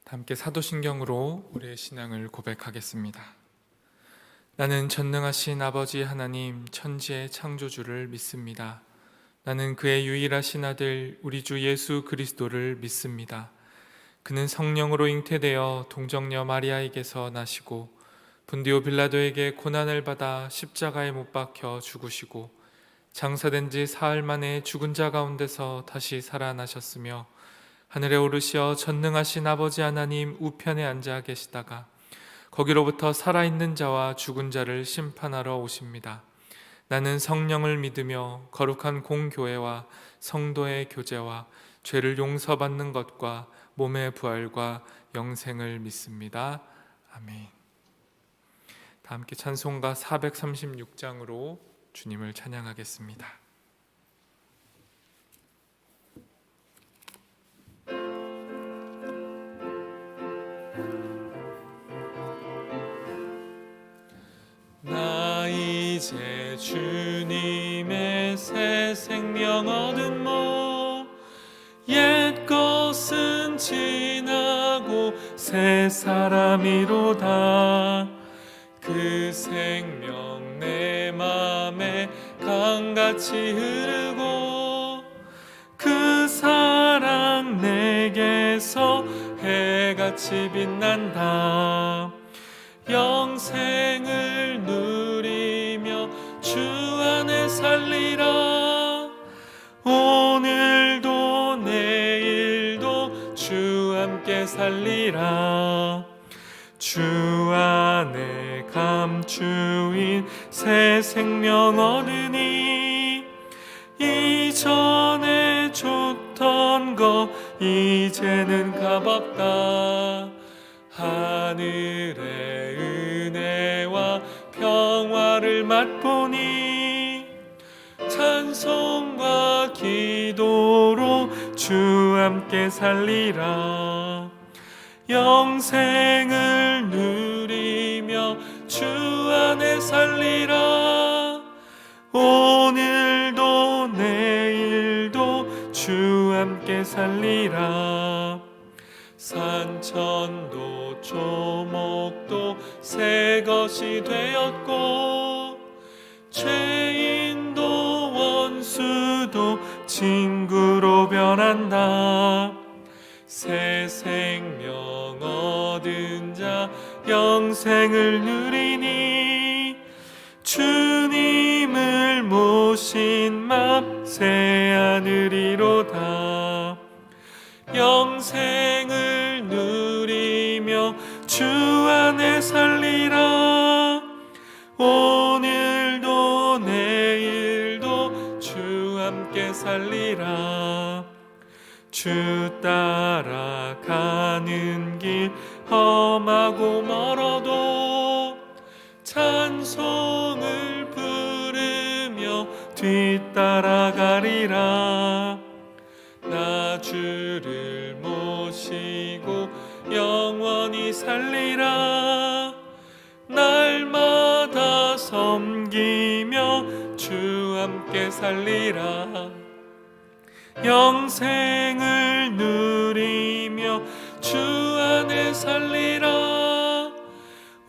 함께 사도신경으로 우리의 신앙을 고백하겠습니다. 나는 전능하신 아버지 하나님 천지의 창조주를 믿습니다. 나는 그의 유일하신 아들 우리 주 예수 그리스도를 믿습니다. 그는 성령으로 잉태되어 동정녀 마리아에게서 나시고 본디오 빌라도에게 고난을 받아 십자가에 못 박혀 죽으시고 장사된 지 사흘 만에 죽은 자 가운데서 다시 살아나셨으며 하늘에 오르시어 전능하신 아버지 하나님 우편에 앉아 계시다가 거기로부터 살아있는 자와 죽은 자를 심판하러 오십니다. 나는 성령을 믿으며 거룩한 공교회와 성도의 교제와 죄를 용서받는 것과 몸의 부활과 영생을 믿습니다. 아멘. 다 함께 찬송가 436장으로 주님을 찬양하겠습니다. 나 이제 주님의 새 생명 얻은 옛 것은 지나고 새 사람이로다. 그 생명 내 맘에 강같이 흐르고 그 사랑 내게서 해같이 빛난다. 영생을 누리며 주 안에 살리라. 오늘도 내일도 주 함께 살리라. 주 안에 감추인 새 생명 얻으니 이전에 줬던 거 이제는 값없다. 하늘의 은혜와 평화를 맛보니 찬송과 기도로 주 함께 살리라. 영생을 누리며 주 안에 살리라. 오늘도 내일도 주 함께 살리라. 산천도 초목도 새 것이 되었고 죄인도 원수도 친구로 변한다. 새 생명 얻은 자 영생을 누리니 주님을 모신 맘 새 하늘이로다. 영생을 누리며 주 안에 살리라. 오늘도 내일도 주 함께 살리라. 주 따라가는 길 험하고 멀어도 찬송을 부르며 뒤따라가리라. 나 주를 모시고 영원히 살리라. 날마다 섬기며 주 함께 살리라. 영생을 누리며 주 안에 살리라.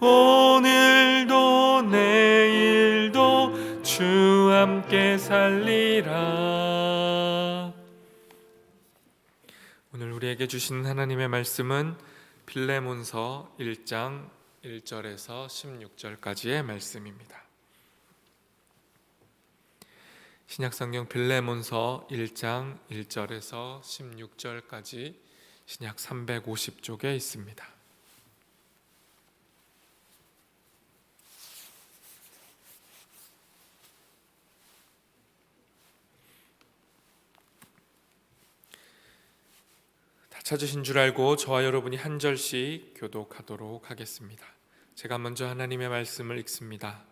오늘도 내일도 주 함께 살리라. 오늘 우리에게 주신 하나님의 말씀은 빌레몬서 1장 1절에서 16절까지의 말씀입니다. 신약성경 빌레몬서 1장 1절에서 16절까지 신약 350쪽에 있습니다. 다 찾으신 줄 알고 저와 여러분이 한 절씩 교독하도록 하겠습니다. 제가 먼저 하나님의 말씀을 읽습니다.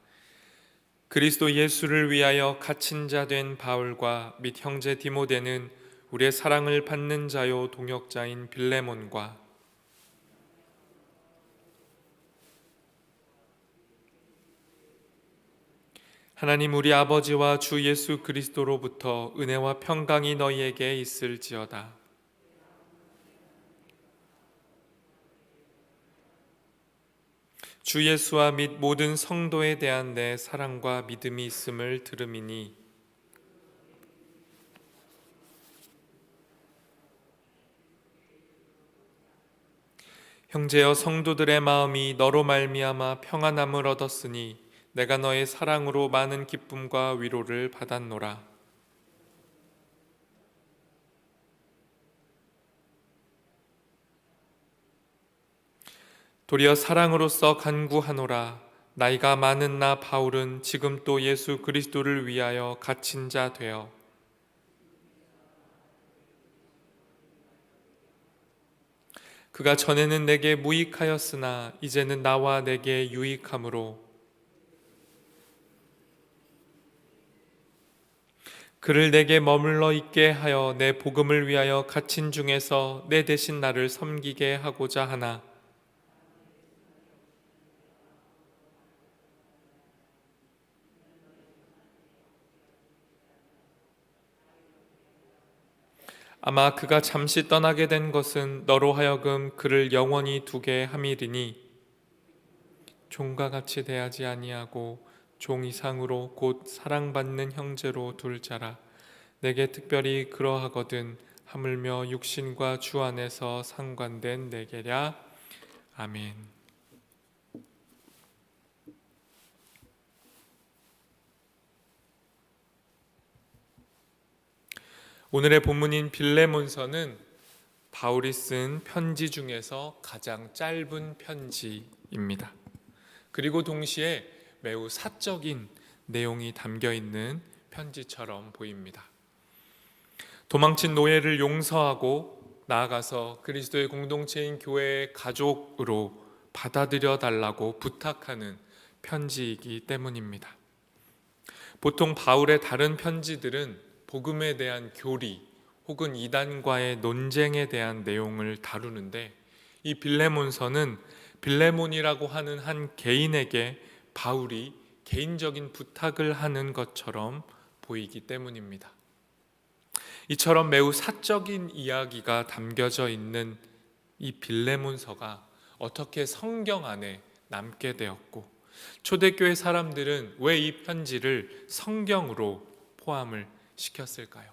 그리스도 예수를 위하여 갇힌 자 된 바울과 및 형제 디모데는 우리의 사랑을 받는 자요 동역자인 빌레몬과 하나님 우리 아버지와 주 예수 그리스도로부터 은혜와 평강이 너희에게 있을지어다. 주 예수와 및 모든 성도에 대한 내 사랑과 믿음이 있음을 들음이니 형제여 성도들의 마음이 너로 말미암아 평안함을 얻었으니 내가 너의 사랑으로 많은 기쁨과 위로를 받았노라. 도리어 사랑으로서 간구하노라. 나이가 많은 나 바울은 지금 또 예수 그리스도를 위하여 갇힌 자 되어 그가 전에는 내게 무익하였으나 이제는 나와 내게 유익함으로 그를 내게 머물러 있게 하여 내 복음을 위하여 갇힌 중에서 내 대신 나를 섬기게 하고자 하나. 아마 그가 잠시 떠나게 된 것은 너로 하여금 그를 영원히 두게 함이리니 종과 같이 대하지 아니하고 종 이상으로 곧 사랑받는 형제로 둘 자라. 내게 특별히 그러하거든 하물며 육신과 주 안에서 상관된 내게랴. 아멘. 오늘의 본문인 빌레몬서는 바울이 쓴 편지 중에서 가장 짧은 편지입니다. 그리고 동시에 매우 사적인 내용이 담겨 있는 편지처럼 보입니다. 도망친 노예를 용서하고 나아가서 그리스도의 공동체인 교회의 가족으로 받아들여 달라고 부탁하는 편지이기 때문입니다. 보통 바울의 다른 편지들은 복음에 대한 교리 혹은 이단과의 논쟁에 대한 내용을 다루는데 이 빌레몬서는 빌레몬이라고 하는 한 개인에게 바울이 개인적인 부탁을 하는 것처럼 보이기 때문입니다. 이처럼 매우 사적인 이야기가 담겨져 있는 이 빌레몬서가 어떻게 성경 안에 남게 되었고 초대교회 사람들은 왜 이 편지를 성경으로 포함을 시켰을까요?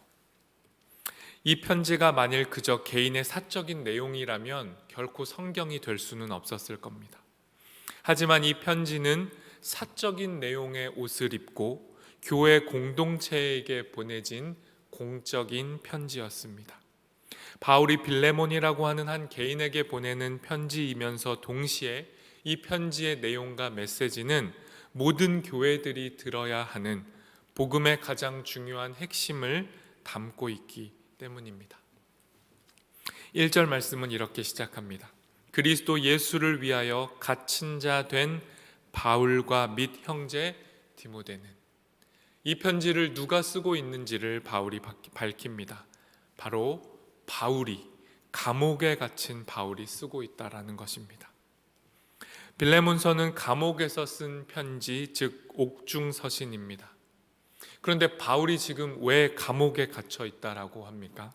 이 편지가 만일 그저 개인의 사적인 내용이라면 결코 성경이 될 수는 없었을 겁니다. 하지만 이 편지는 사적인 내용의 옷을 입고 교회 공동체에게 보내진 공적인 편지였습니다. 바울이 빌레몬이라고 하는 한 개인에게 보내는 편지이면서 동시에 이 편지의 내용과 메시지는 모든 교회들이 들어야 하는 복음의 가장 중요한 핵심을 담고 있기 때문입니다. 1절 말씀은 이렇게 시작합니다. 그리스도 예수를 위하여 갇힌 자 된 바울과 및 형제 디모데는. 이 편지를 누가 쓰고 있는지를 바울이 밝힙니다. 바로 바울이, 감옥에 갇힌 바울이 쓰고 있다라는 것입니다. 빌레몬서는 감옥에서 쓴 편지, 즉 옥중서신입니다. 그런데 바울이 지금 왜 감옥에 갇혀 있다라고 합니까?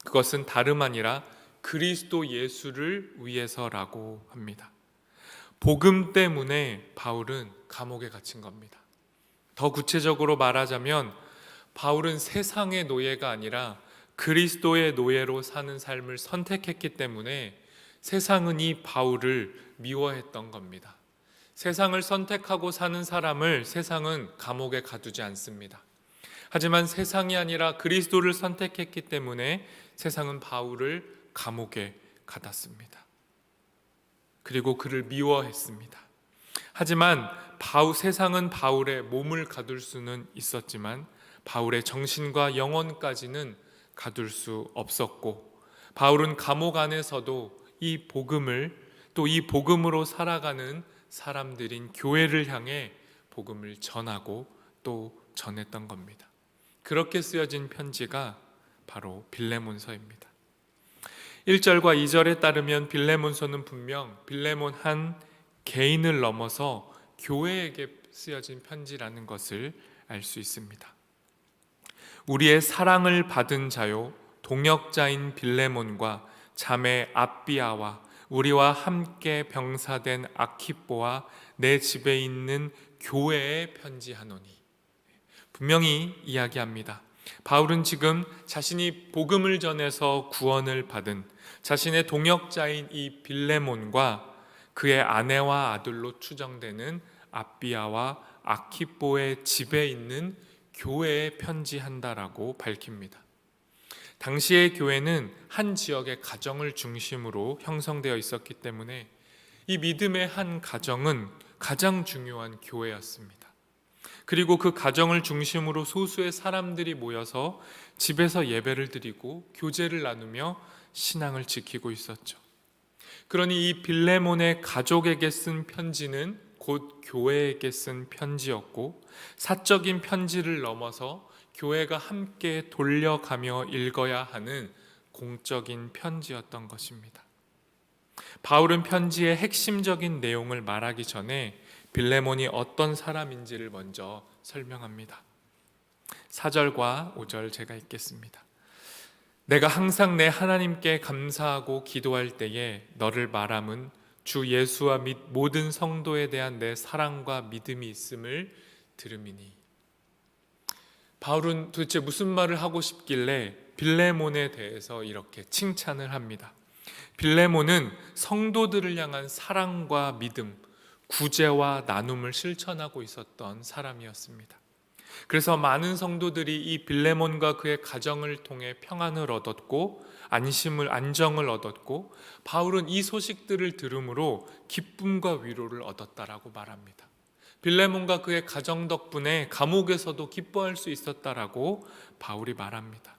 그것은 다름 아니라 그리스도 예수를 위해서라고 합니다. 복음 때문에 바울은 감옥에 갇힌 겁니다. 더 구체적으로 말하자면 바울은 세상의 노예가 아니라 그리스도의 노예로 사는 삶을 선택했기 때문에 세상은 이 바울을 미워했던 겁니다. 세상을 선택하고 사는 사람을 세상은 감옥에 가두지 않습니다. 하지만 세상이 아니라 그리스도를 선택했기 때문에 세상은 바울을 감옥에 가뒀습니다. 그리고 그를 미워했습니다. 하지만 세상은 바울의 몸을 가둘 수는 있었지만 바울의 정신과 영혼까지는 가둘 수 없었고 바울은 감옥 안에서도 이 복음을 또 이 복음으로 살아가는 사람들인 교회를 향해 복음을 전하고 또 전했던 겁니다. 그렇게 쓰여진 편지가 바로 빌레몬서입니다. 1절과 2절에 따르면 빌레몬서는 분명 빌레몬 한 개인을 넘어서 교회에게 쓰여진 편지라는 것을 알 수 있습니다. 우리의 사랑을 받은 자요 동역자인 빌레몬과 자매 압비아와 우리와 함께 병사된 아키뽀와 내 집에 있는 교회에 편지하노니. 분명히 이야기합니다. 바울은 지금 자신이 복음을 전해서 구원을 받은 자신의 동역자인 이 빌레몬과 그의 아내와 아들로 추정되는 아비아와 아키뽀의 집에 있는 교회에 편지한다라고 밝힙니다. 당시의 교회는 한 지역의 가정을 중심으로 형성되어 있었기 때문에 이 믿음의 한 가정은 가장 중요한 교회였습니다. 그리고 그 가정을 중심으로 소수의 사람들이 모여서 집에서 예배를 드리고 교제를 나누며 신앙을 지키고 있었죠. 그러니 이 빌레몬의 가족에게 쓴 편지는 곧 교회에게 쓴 편지였고, 사적인 편지를 넘어서 교회가 함께 돌려가며 읽어야 하는 공적인 편지였던 것입니다. 바울은 편지의 핵심적인 내용을 말하기 전에 빌레몬이 어떤 사람인지를 먼저 설명합니다. 4절과 5절 제가 읽겠습니다. 내가 항상 내 하나님께 감사하고 기도할 때에 너를 말함은 주 예수와 및 모든 성도에 대한 내 사랑과 믿음이 있음을 들음이니. 바울은 도대체 무슨 말을 하고 싶길래 빌레몬에 대해서 이렇게 칭찬을 합니다. 빌레몬은 성도들을 향한 사랑과 믿음, 구제와 나눔을 실천하고 있었던 사람이었습니다. 그래서 많은 성도들이 이 빌레몬과 그의 가정을 통해 평안을 얻었고 안정을 얻었고, 바울은 이 소식들을 들음으로 기쁨과 위로를 얻었다라고 말합니다. 빌레몬과 그의 가정 덕분에 감옥에서도 기뻐할 수 있었다라고 바울이 말합니다.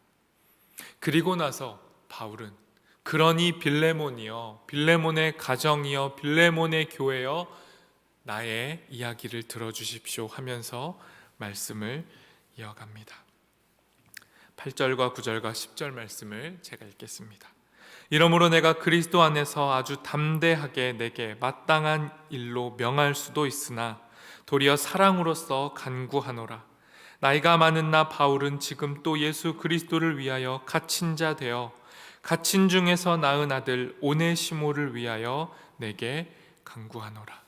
그리고 나서 바울은 그러니 빌레몬이여, 빌레몬의 가정이여, 빌레몬의 교회여, 나의 이야기를 들어주십시오 하면서 말씀을 이어갑니다. 8절과 9절과 10절 말씀을 제가 읽겠습니다. 이러므로 내가 그리스도 안에서 아주 담대하게 내게 마땅한 일로 명할 수도 있으나 도리어 사랑으로서 간구하노라. 나이가 많은 나 바울은 지금 또 예수 그리스도를 위하여 갇힌 자 되어 갇힌 중에서 낳은 아들 오네시모를 위하여 내게 간구하노라.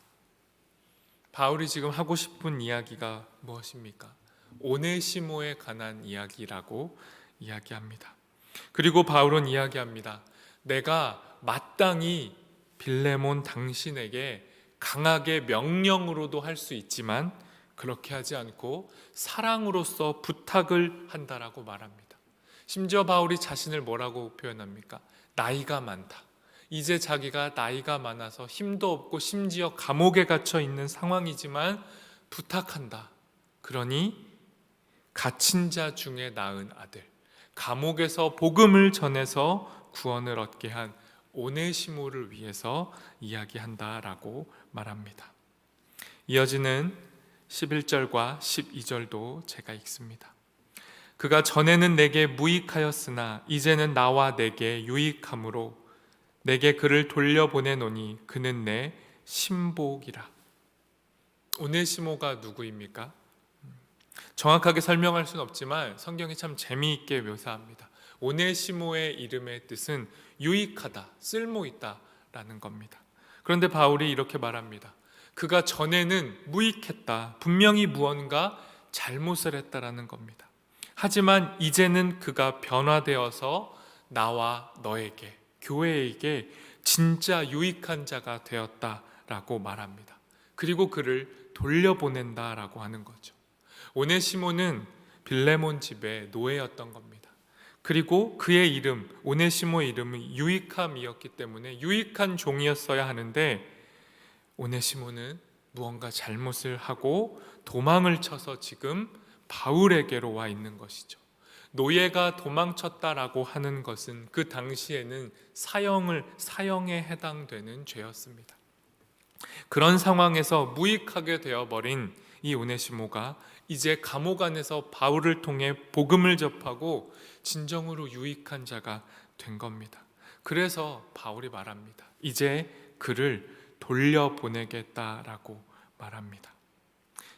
바울이 지금 하고 싶은 이야기가 무엇입니까? 오네시모에 관한 이야기라고 이야기합니다. 그리고 바울은 이야기합니다. 내가 마땅히 빌레몬 당신에게 강하게 명령으로도 할 수 있지만 그렇게 하지 않고 사랑으로서 부탁을 한다라고 말합니다. 심지어 바울이 자신을 뭐라고 표현합니까? 나이가 많다. 이제 자기가 나이가 많아서 힘도 없고 심지어 감옥에 갇혀 있는 상황이지만 부탁한다. 그러니 갇힌 자 중에 낳은 아들, 감옥에서 복음을 전해서 구원을 얻게 한 오네시모를 위해서 이야기한다라고 말합니다. 이어지는 11절과 12절도 제가 읽습니다. 그가 전에는 내게 무익하였으나 이제는 나와 내게 유익함으로 내게 그를 돌려보내노니 그는 내 신복이라. 오네시모가 누구입니까? 정확하게 설명할 수는 없지만 성경이 참 재미있게 묘사합니다. 오네시모의 이름의 뜻은 유익하다, 쓸모있다 라는 겁니다. 그런데 바울이 이렇게 말합니다. 그가 전에는 무익했다, 분명히 무언가 잘못을 했다라는 겁니다. 하지만 이제는 그가 변화되어서 나와 너에게, 교회에게 진짜 유익한 자가 되었다라고 말합니다. 그리고 그를 돌려보낸다라고 하는 거죠. 오네시모는 빌레몬 집의 노예였던 겁니다. 그리고 그의 이름, 오네시모의 이름은 유익함이었기 때문에 유익한 종이었어야 하는데, 오네시모는 무언가 잘못을 하고 도망을 쳐서 지금 바울에게로 와 있는 것이죠. 노예가 도망쳤다라고 하는 것은 그 당시에는 사형에 해당되는 죄였습니다. 그런 상황에서 무익하게 되어버린 이 오네시모가 이제 감옥 안에서 바울을 통해 복음을 접하고 진정으로 유익한 자가 된 겁니다. 그래서 바울이 말합니다. 이제 그를 돌려보내겠다라고 말합니다.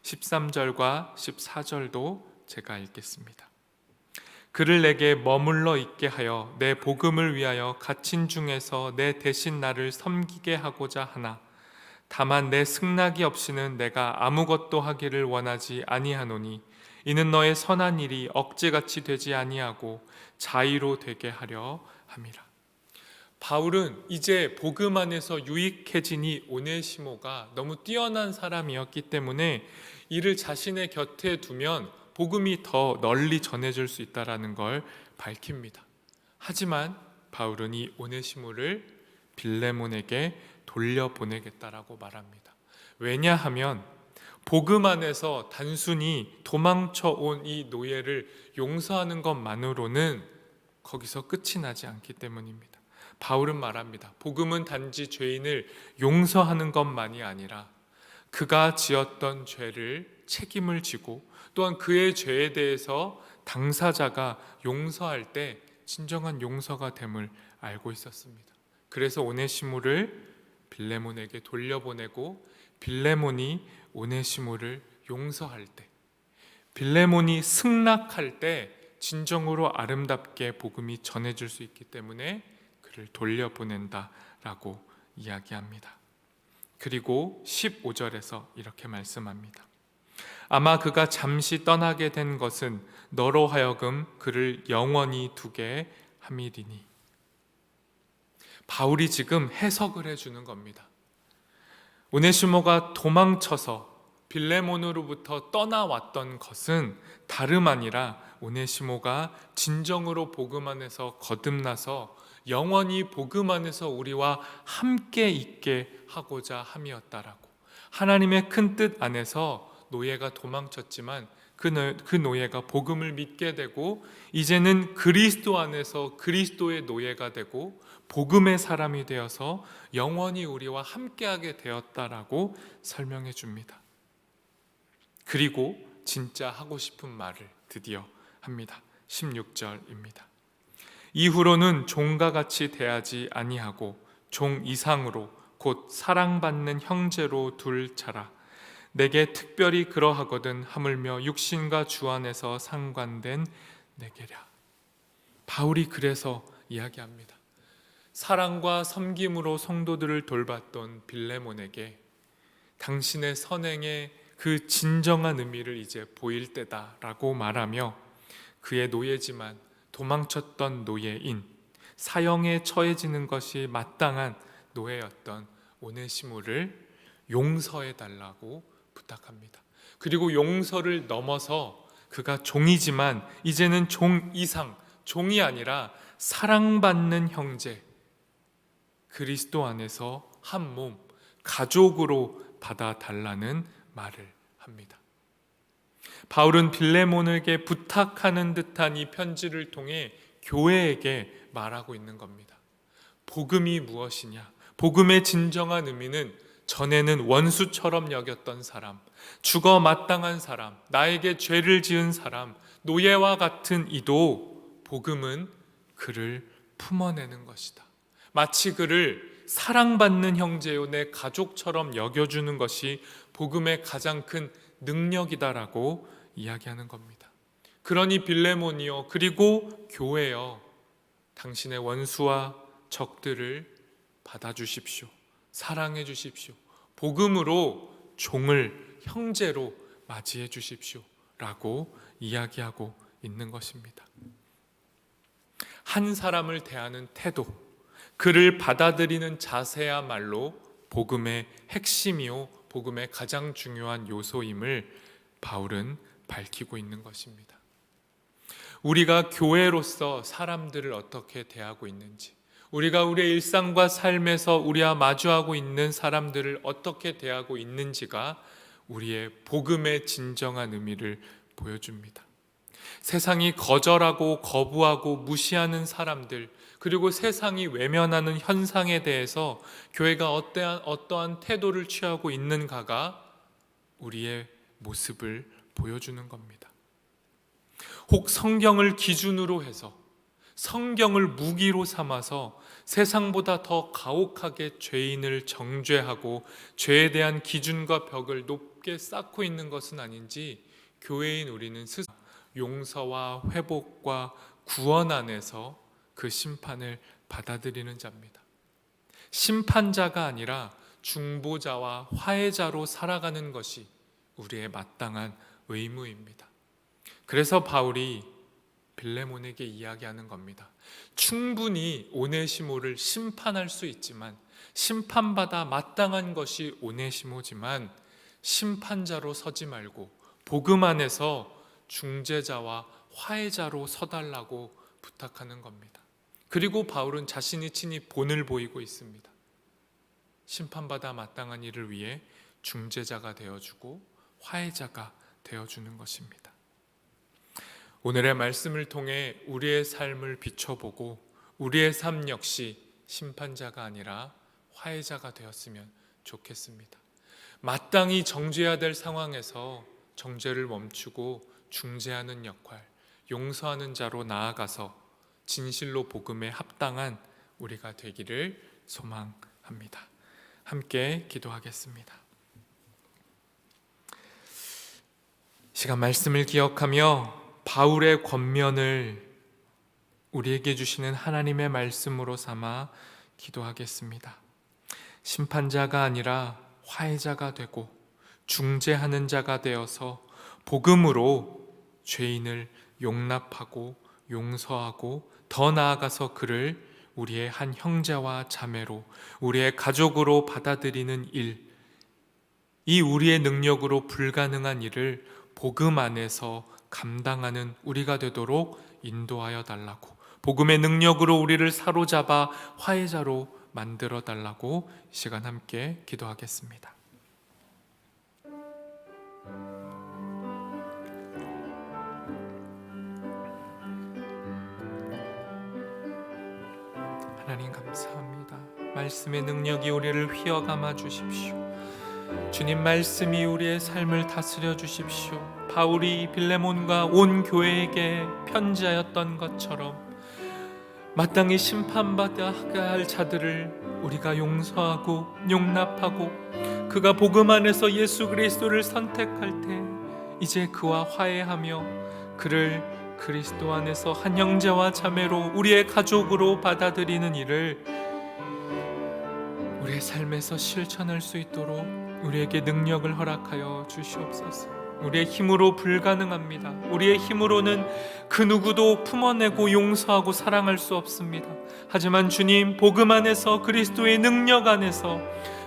13절과 14절도 제가 읽겠습니다. 그를 내게 머물러 있게 하여 내 복음을 위하여 갇힌 중에서 내 대신 나를 섬기게 하고자 하나 다만 내 승낙이 없이는 내가 아무것도 하기를 원하지 아니하노니 이는 너의 선한 일이 억제같이 되지 아니하고 자의로 되게 하려 함이라. 바울은 이제 복음 안에서 유익해지니 오네시모가 너무 뛰어난 사람이었기 때문에 이를 자신의 곁에 두면 복음이 더 널리 전해질 수 있다는 걸 밝힙니다. 하지만 바울은 이 오네시모를 빌레몬에게 돌려보내겠다라고 말합니다. 왜냐하면 복음 안에서 단순히 도망쳐 온 이 노예를 용서하는 것만으로는 거기서 끝이 나지 않기 때문입니다. 바울은 말합니다. 복음은 단지 죄인을 용서하는 것만이 아니라 그가 지었던 죄를 책임을 지고 또한 그의 죄에 대해서 당사자가 용서할 때 진정한 용서가 됨을 알고 있었습니다. 그래서 오네시모를 빌레몬에게 돌려보내고 빌레몬이 오네시모를 용서할 때, 빌레몬이 승낙할 때 진정으로 아름답게 복음이 전해질 수 있기 때문에 그를 돌려보낸다라고 이야기합니다. 그리고 15절에서 이렇게 말씀합니다. 아마 그가 잠시 떠나게 된 것은 너로 하여금 그를 영원히 두게 함이리니. 바울이 지금 해석을 해주는 겁니다. 오네시모가 도망쳐서 빌레몬으로부터 떠나왔던 것은 다름 아니라 오네시모가 진정으로 복음 안에서 거듭나서 영원히 복음 안에서 우리와 함께 있게 하고자 함이었다라고. 하나님의 큰 뜻 안에서 노예가 도망쳤지만 그 노예가 복음을 믿게 되고 이제는 그리스도 안에서 그리스도의 노예가 되고 복음의 사람이 되어서 영원히 우리와 함께하게 되었다라고 설명해 줍니다. 그리고 진짜 하고 싶은 말을 드디어 합니다. 16절입니다. 이후로는 종과 같이 대하지 아니하고 종 이상으로 곧 사랑받는 형제로 둘 자라. 내게 특별히 그러하거든 하물며 육신과 주 안에서 상관된 내게랴. 바울이 그래서 이야기합니다. 사랑과 섬김으로 성도들을 돌봤던 빌레몬에게 당신의 선행의 그 진정한 의미를 이제 보일 때다라고 말하며 그의 노예지만 도망쳤던 노예인, 사형에 처해지는 것이 마땅한 노예였던 오네시모를 용서해 달라고 부탁합니다. 그리고 용서를 넘어서 그가 종이지만 이제는 종 이상, 종이 아니라 사랑받는 형제, 그리스도 안에서 한 몸, 가족으로 받아달라는 말을 합니다. 바울은 빌레몬에게 부탁하는 듯한 이 편지를 통해 교회에게 말하고 있는 겁니다. 복음이 무엇이냐? 복음의 진정한 의미는 전에는 원수처럼 여겼던 사람, 죽어 마땅한 사람, 나에게 죄를 지은 사람, 노예와 같은 이도 복음은 그를 품어내는 것이다. 마치 그를 사랑받는 형제요 내 가족처럼 여겨주는 것이 복음의 가장 큰 능력이다라고 이야기하는 겁니다. 그러니 빌레몬이여 그리고 교회여 당신의 원수와 적들을 받아주십시오. 사랑해 주십시오. 복음으로 종을 형제로 맞이해 주십시오 라고 이야기하고 있는 것입니다. 한 사람을 대하는 태도, 그를 받아들이는 자세야말로 복음의 핵심이요 복음의 가장 중요한 요소임을 바울은 밝히고 있는 것입니다. 우리가 교회로서 사람들을 어떻게 대하고 있는지, 우리가 우리의 일상과 삶에서 우리와 마주하고 있는 사람들을 어떻게 대하고 있는지가 우리의 복음의 진정한 의미를 보여줍니다. 세상이 거절하고 거부하고 무시하는 사람들, 그리고 세상이 외면하는 현상에 대해서 교회가 어떠한 태도를 취하고 있는가가 우리의 모습을 보여주는 겁니다. 혹 성경을 기준으로 해서 성경을 무기로 삼아서 세상보다 더 가혹하게 죄인을 정죄하고 죄에 대한 기준과 벽을 높게 쌓고 있는 것은 아닌지 교회인 우리는 스스로 용서와 회복과 구원 안에서 그 심판을 받아들이는 자입니다. 심판자가 아니라 중보자와 화해자로 살아가는 것이 우리의 마땅한 의무입니다. 그래서 바울이 빌레몬에게 이야기하는 겁니다. 충분히 오네시모를 심판할 수 있지만, 심판받아 마땅한 것이 오네시모지만 심판자로 서지 말고 복음 안에서 중재자와 화해자로 서달라고 부탁하는 겁니다. 그리고 바울은 자신이 친히 본을 보이고 있습니다. 심판받아 마땅한 일을 위해 중재자가 되어주고 화해자가 되어주는 것입니다. 오늘의 말씀을 통해 우리의 삶을 비춰보고 우리의 삶 역시 심판자가 아니라 화해자가 되었으면 좋겠습니다. 마땅히 정죄해야 될 상황에서 정죄를 멈추고 중재하는 역할, 용서하는 자로 나아가서 진실로 복음에 합당한 우리가 되기를 소망합니다. 함께 기도하겠습니다. 시간 말씀을 기억하며 바울의 권면을 우리에게 주시는 하나님의 말씀으로 삼아 기도하겠습니다. 심판자가 아니라 화해자가 되고 중재하는 자가 되어서 복음으로 죄인을 용납하고 용서하고 더 나아가서 그를 우리의 한 형제와 자매로, 우리의 가족으로 받아들이는 일, 이 우리의 능력으로 불가능한 일을 복음 안에서 감당하는 우리가 되도록 인도하여 달라고, 복음의 능력으로 우리를 사로잡아 화해자로 만들어 달라고 이 시간 함께 기도하겠습니다. 하나님 감사합니다. 말씀의 능력이 우리를 휘어감아 주십시오. 주님 말씀이 우리의 삶을 다스려 주십시오. 바울이 빌레몬과 온 교회에게 편지하였던 것처럼 마땅히 심판받아야 할 자들을 우리가 용서하고 용납하고 그가 복음 안에서 예수 그리스도를 선택할 때 이제 그와 화해하며 그를 그리스도 안에서 한 형제와 자매로 우리의 가족으로 받아들이는 일을 우리의 삶에서 실천할 수 있도록 우리에게 능력을 허락하여 주시옵소서. 우리의 힘으로 불가능합니다. 우리의 힘으로는 그 누구도 품어내고 용서하고 사랑할 수 없습니다. 하지만 주님, 복음 안에서 그리스도의 능력 안에서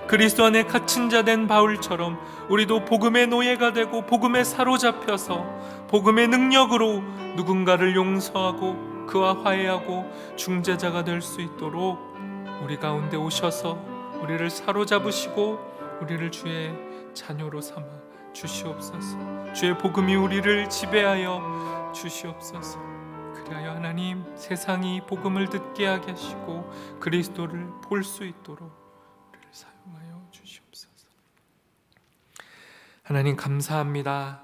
그리스도 안에 갇힌 자 된 바울처럼 우리도 복음의 노예가 되고 복음에 사로잡혀서 복음의 능력으로 누군가를 용서하고 그와 화해하고 중재자가 될 수 있도록 우리 가운데 오셔서 우리를 사로잡으시고 우리를 주의 자녀로 삼아 주시옵소서. 주의 복음이 우리를 지배하여 주시옵소서. 그리하여 하나님, 세상이 복음을 듣게 하게 하시고 그리스도를 볼 수 있도록 우리를 사용하여 주시옵소서. 하나님 감사합니다.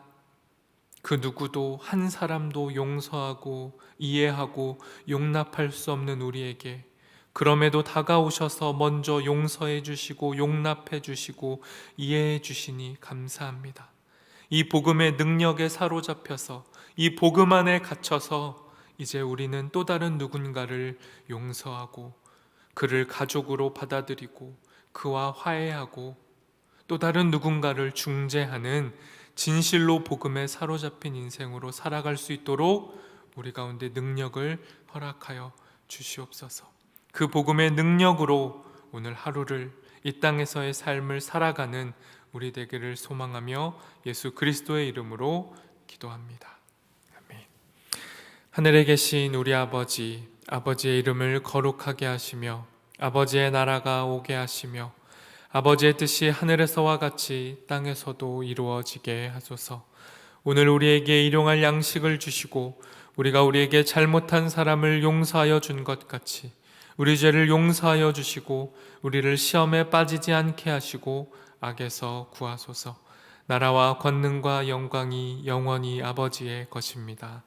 그 누구도 한 사람도 용서하고 이해하고 용납할 수 없는 우리에게 그럼에도 다가오셔서 먼저 용서해 주시고 용납해 주시고 이해해 주시니 감사합니다. 이 복음의 능력에 사로잡혀서 이 복음 안에 갇혀서 이제 우리는 또 다른 누군가를 용서하고 그를 가족으로 받아들이고 그와 화해하고 또 다른 누군가를 중재하는 진실로 복음에 사로잡힌 인생으로 살아갈 수 있도록 우리 가운데 능력을 허락하여 주시옵소서. 그 복음의 능력으로 오늘 하루를 이 땅에서의 삶을 살아가는 우리 되기를 소망하며 예수 그리스도의 이름으로 기도합니다. 아멘. 하늘에 계신 우리 아버지, 아버지의 이름을 거룩하게 하시며 아버지의 나라가 오게 하시며 아버지의 뜻이 하늘에서와 같이 땅에서도 이루어지게 하소서. 오늘 우리에게 일용할 양식을 주시고 우리가 우리에게 잘못한 사람을 용서하여 준 것 같이 우리 죄를 용서하여 주시고 우리를 시험에 빠지지 않게 하시고 악에서 구하소서. 나라와 권능과 영광이 영원히 아버지의 것입니다.